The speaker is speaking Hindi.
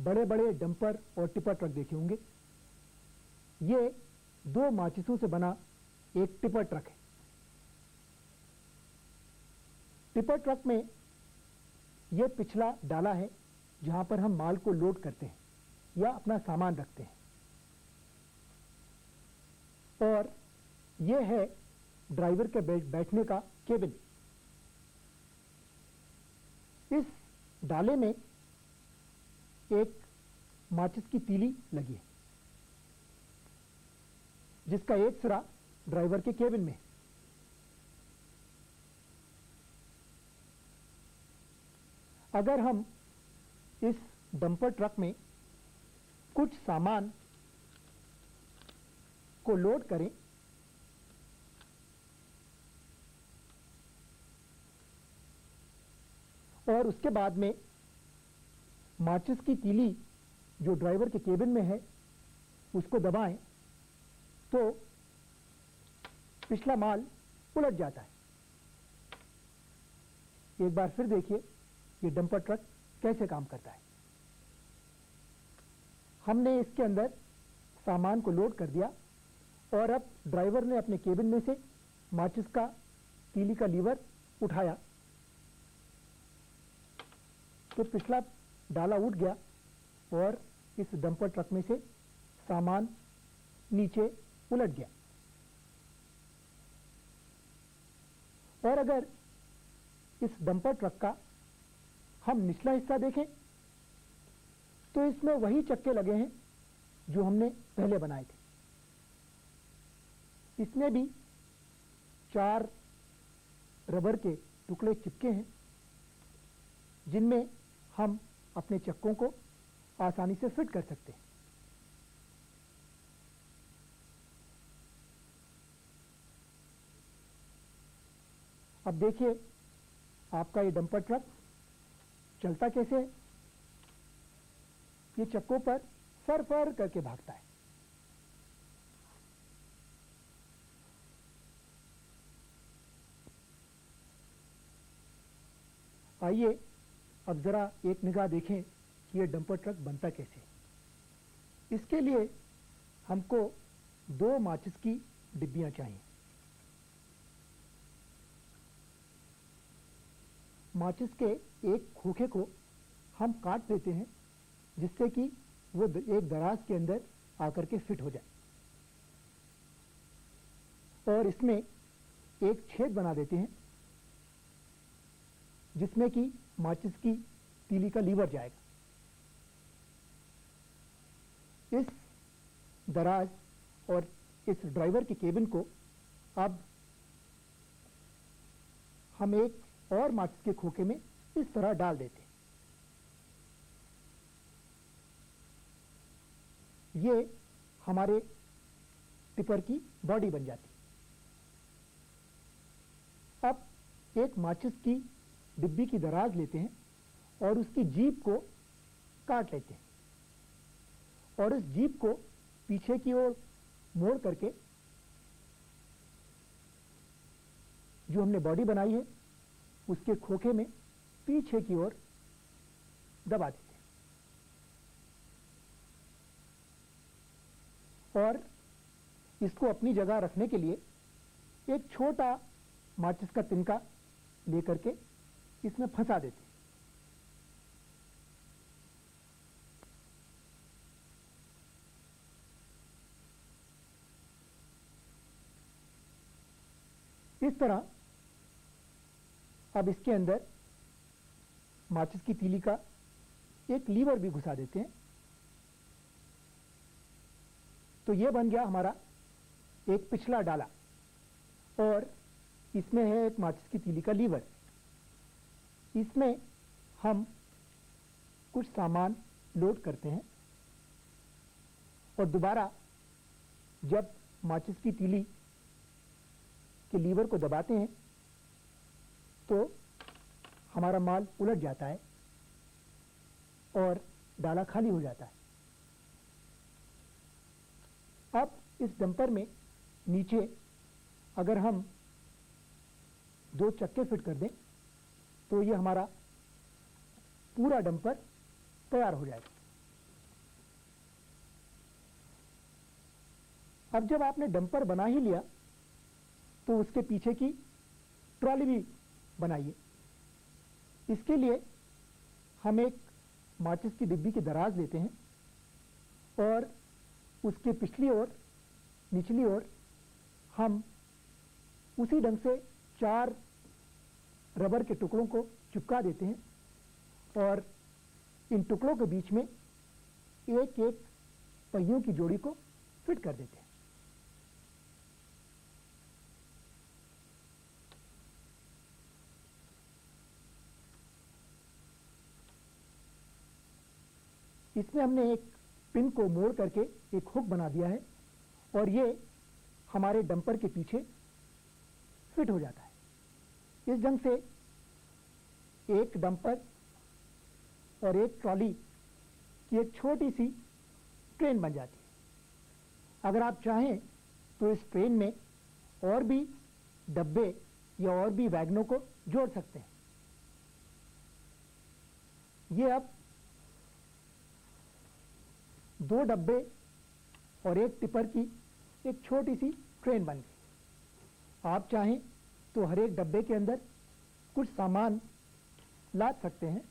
बड़े बड़े डंपर और टिपर ट्रक देखे होंगे। ये 2 माचिसों से बना एक टिपर ट्रक है। टिपर ट्रक में यह पिछला डाला है जहां पर हम माल को लोड करते हैं या अपना सामान रखते हैं, और यह है ड्राइवर के बैठने का केबिन। इस डाले में एक माचिस की तीली लगी है जिसका एक सिरा ड्राइवर के केबिन में है। अगर हम इस डंपर ट्रक में कुछ सामान को लोड करें और उसके बाद में माचिस की तीली जो ड्राइवर के केबिन में है उसको दबाएं तो पिछला माल उलट जाता है। एक बार फिर देखिए ये डंपर ट्रक कैसे काम करता है। हमने इसके अंदर सामान को लोड कर दिया और अब ड्राइवर ने अपने केबिन में से माचिस का तीली का लीवर उठाया तो पिछला डाला उठ गया और इस डंपर ट्रक में से सामान नीचे उलट गया। और अगर इस डंपर ट्रक का हम निचला हिस्सा देखें तो इसमें वही चक्के लगे हैं जो हमने पहले बनाए थे। इसमें भी 4 रबर के टुकड़े चिपके हैं जिनमें हम अपने चक्कों को आसानी से फिट कर सकते हैं। अब देखिए आपका ये डंपर ट्रक चलता कैसे है। ये चक्कों पर फर फर करके भागता है। आइए अब जरा एक निगाह देखें कि ये डंपर ट्रक बनता कैसे है। इसके लिए हमको 2 माचिस की डिब्बियां चाहिए। माचिस के एक खोखे को हम काट देते हैं जिससे कि वो एक दराज के अंदर आकर के फिट हो जाए, और इसमें एक छेद बना देते हैं जिसमें कि माचिस की तीली का लीवर जाएगा। इस दराज और इस ड्राइवर के केबिन को अब हम एक और माचिस के खोखे में इस तरह डाल देते हैं। ये हमारे टिपर की बॉडी बन जाती है। अब एक माचिस की डिब्बी की दराज लेते हैं और उसकी जीप को काट लेते हैं और इस जीप को पीछे की ओर मोड़ करके जो हमने बॉडी बनाई है उसके खोखे में पीछे की ओर दबा देते हैं और इसको अपनी जगह रखने के लिए एक छोटा माचिस का तिनका लेकर के इसमें फंसा देते हैं। इस तरह अब इसके अंदर माचिस की तीली का एक लीवर भी घुसा देते हैं। तो यह बन गया हमारा एक पिछला डाला और इसमें है एक माचिस की तीली का लीवर। इसमें हम कुछ सामान लोड करते हैं और दोबारा जब माचिस की तीली के लीवर को दबाते हैं तो हमारा माल उलट जाता है और डाला खाली हो जाता है। अब इस डंपर में नीचे अगर हम 2 चक्के फिट कर दें तो ये हमारा पूरा डंपर तैयार हो जाएगा। अब जब आपने डंपर बना ही लिया तो उसके पीछे की ट्रॉली भी बनाइए। इसके लिए हम एक माचिस की डिब्बी की दराज लेते हैं और उसके पिछली ओर निचली ओर हम उसी ढंग से 4 रबर के टुकड़ों को चिपका देते हैं और इन टुकड़ों के बीच में एक एक पहियों की जोड़ी को फिट कर देते हैं। इसमें हमने एक पिन को मोड़ करके एक हुक बना दिया है और ये हमारे डंपर के पीछे फिट हो जाता है। इस ढंग से एक डंपर और एक ट्रॉली की एक छोटी सी ट्रेन बन जाती है। अगर आप चाहें तो इस ट्रेन में और भी डब्बे या और भी वैगनों को जोड़ सकते हैं। ये अब 2 डब्बे और एक टिपर की एक छोटी सी ट्रेन बन गई। आप चाहें तो हर एक डब्बे के अंदर कुछ सामान लाद सकते हैं